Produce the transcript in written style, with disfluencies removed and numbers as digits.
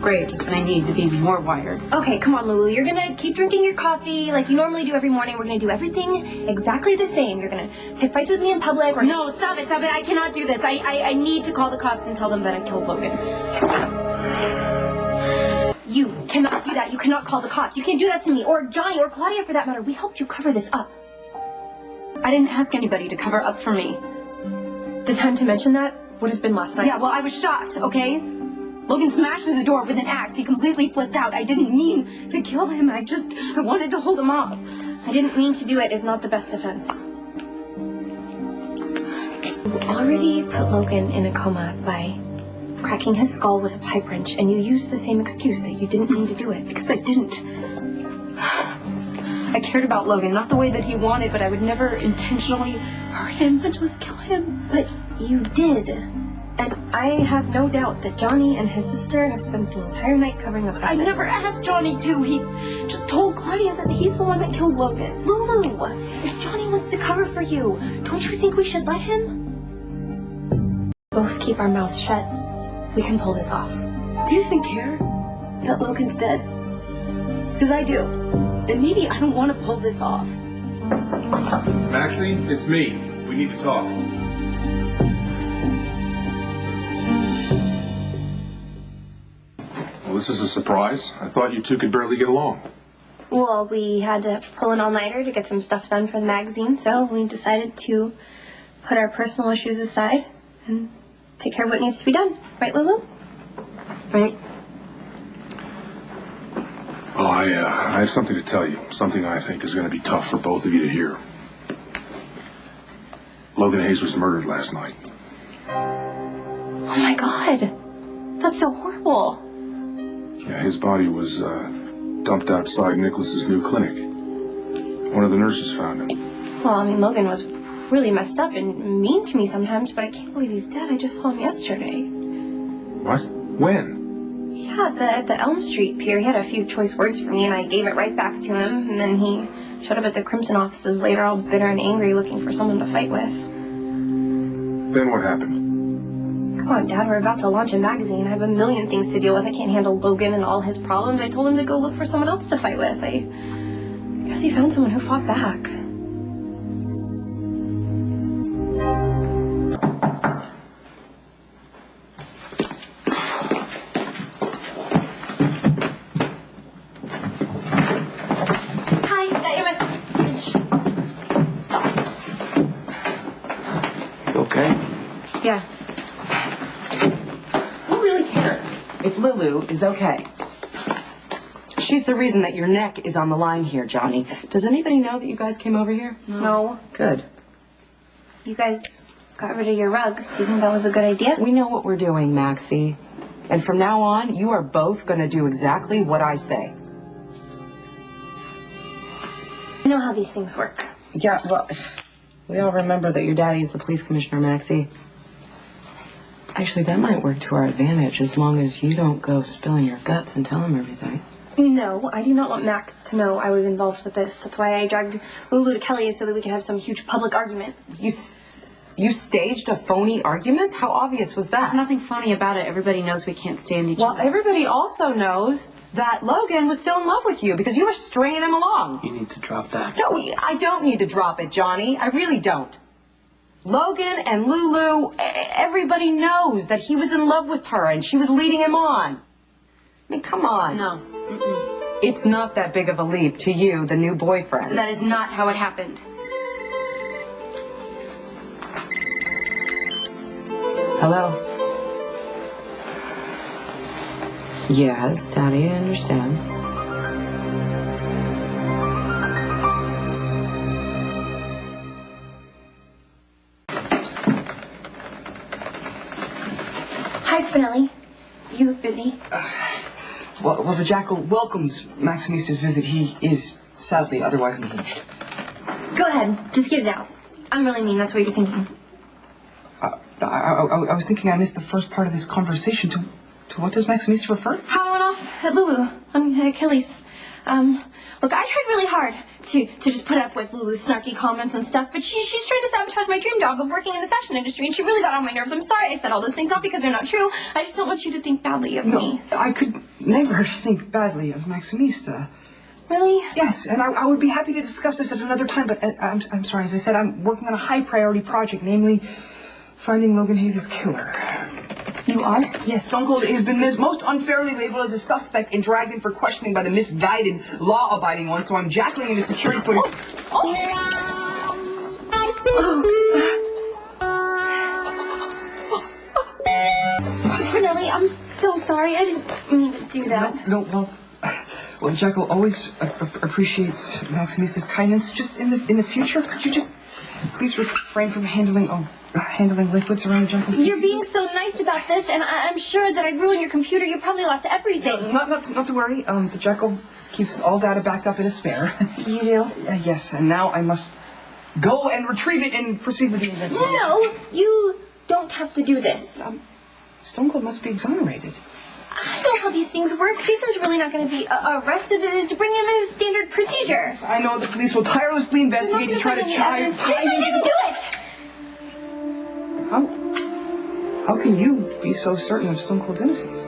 Great, just when I need to be more wired. Okay, come on, Lulu. You're gonna keep drinking your coffee like you normally do every morning. We're gonna do everything exactly the same. You're gonna pick fights with me in public. No, stop it. I cannot do this. I need to call the cops and tell them that I killed Logan. You cannot do that. You cannot call the cops. You can't do that to me, or Johnny, or Claudia for that matter. We helped you cover this up. I didn't ask anybody to cover up for me. The time to mention that would have been last night. Yeah, well, I was shocked, okay? Logan smashed through the door with an axe. He completely flipped out. I didn't mean to kill him. I wanted to hold him off. I didn't mean to do it is not the best defense. You already put Logan in a coma by cracking his skull with a pipe wrench, and you used the same excuse that you didn't mean to do it. Because I didn't. I cared about Logan, not the way that he wanted, but I would never intentionally hurt him, much kill him. But you did. And I have no doubt that Johnny and his sister have spent the entire night covering up. I never asked Johnny to. He just told Claudia that he's the one that killed Logan. Lulu, if Johnny wants to cover for you, don't you think we should let him? Both keep our mouths shut. We can pull this off. Do you even care that Logan's dead? Because I do. And maybe I don't want to pull this off. Maxie, it's me. We need to talk. Well, this is a surprise. I thought you two could barely get along. Well, we had to pull an all-nighter to get some stuff done for the magazine, so we decided to put our personal issues aside and take care of what needs to be done. Right, Lulu? Right. Well, I have something to tell you. Something I think is going to be tough for both of you to hear. Logan Hayes was murdered last night. Oh, my God. That's so horrible. Yeah, his body was dumped outside Nicholas's new clinic. One of the nurses found him. Well, I mean, Logan was really messed up and mean to me sometimes, but I can't believe he's dead. I just saw him yesterday. What? When? Yeah, at the Elm Street pier. He had a few choice words for me, and I gave it right back to him. And then he showed up at the Crimson offices later, all bitter and angry, looking for someone to fight with. Then what happened? Come on, Dad, we're about to launch a magazine. I have a million things to deal with. I can't handle Logan and all his problems. I told him to go look for someone else to fight with. I guess he found someone who fought back. Hi, got your message. You okay? Yeah. If Lulu is okay. She's the reason that your neck is on the line here, Johnny. Does anybody know that you guys came over here? No. Good. You guys got rid of your rug. Do you think that was a good idea? We know what we're doing, Maxie. And from now on, you are both going to do exactly what I say. I know how these things work. Yeah, well, we all remember that your daddy's the police commissioner, Maxie. Actually, that might work to our advantage as long as you don't go spilling your guts and tell him everything. No, I do not want Mac to know I was involved with this. That's why I dragged Lulu to Kelly so that we could have some huge public argument. You staged a phony argument? How obvious was that? There's nothing funny about it. Everybody knows we can't stand each Well, other. everybody also knows that Logan was still in love with you because you were stringing him along. You need to drop that. No, I don't need to drop it, Johnny. I really don't. Logan and Lulu, everybody knows that he was in love with her and she was leading him on. I mean, come on. No. Mm-mm. It's not that big of a leap to you, the new boyfriend. That is not how it happened. Hello? Yes, Daddy, I understand. Hi, Spinelli. You look busy. Well, the Jackal welcomes Maximista's visit. He is sadly otherwise engaged. Go ahead. Just get it out. I'm really mean. That's what you're thinking. I was thinking I missed the first part of this conversation. To what does Maximista refer? How I went off at Lulu on Kelly's. Look, I tried really hard to just put up with Lulu's snarky comments and stuff, but she's trying to sabotage my dream job of working in the fashion industry, and she really got on my nerves. I'm sorry I said all those things, not because they're not true. I just don't want you to think badly of me. I could never think badly of Maximista. Really? Yes, and I would be happy to discuss this at another time, but I'm sorry, as I said, I'm working on a high-priority project, namely finding Logan Hayes' killer. You are? Yes, Stone Cold has been most unfairly labeled as a suspect and dragged in for questioning by the misguided, law-abiding ones, so I'm jackling into security footage. Spinelli, I'm so sorry. I didn't mean to do that. No, well, Jackal always appreciates Maximista's kindness. Just in the future, could you just please refrain from handling liquids around the Jackal? You're being so nice about this, and I'm sure that I ruined your computer. You probably lost everything. No, not to worry. The Jackal keeps all data backed up in a spare. You do? Yes, and now I must go and retrieve it and proceed with the investigation. No, you don't have to do this. Stone Cold must be exonerated. I know how these things work. Jason's really not going to be arrested to bring him as standard procedure. I know the police will tirelessly investigate to try to tie Yes, I didn't do it! How can you be so certain of Stone Cold's innocence?